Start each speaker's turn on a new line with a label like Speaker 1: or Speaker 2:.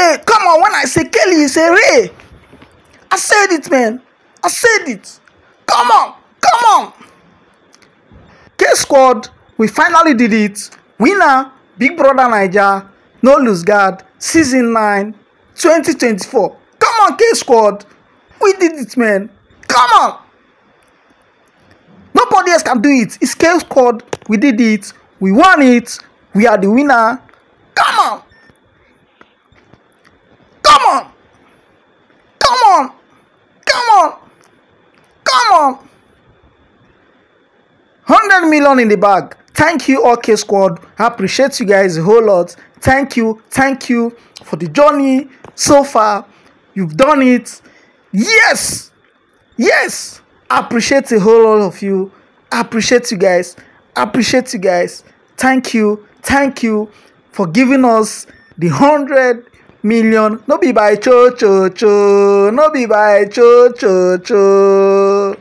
Speaker 1: Ray, come on. When I say Kelly, you say Ray. I said it, man. I said it. Come on. Come on. K Squad, we finally did it. Winner, Big Brother Naija, No Lose Guard, Season 9, 2024. Come on, K Squad. We did it, man. Come on. Nobody else can do it. It's K Squad. We did it. We won it. We are the winner. Come on. Come on. Come on. Come on. Come on. 100 million in the bag. Thank you, all K Squad. I appreciate you guys a whole lot. Thank you for the journey so far. You've done it. Yes, I appreciate a whole lot of you. I appreciate you guys. Thank you for giving us the 100 million. No be by cho. No be by cho.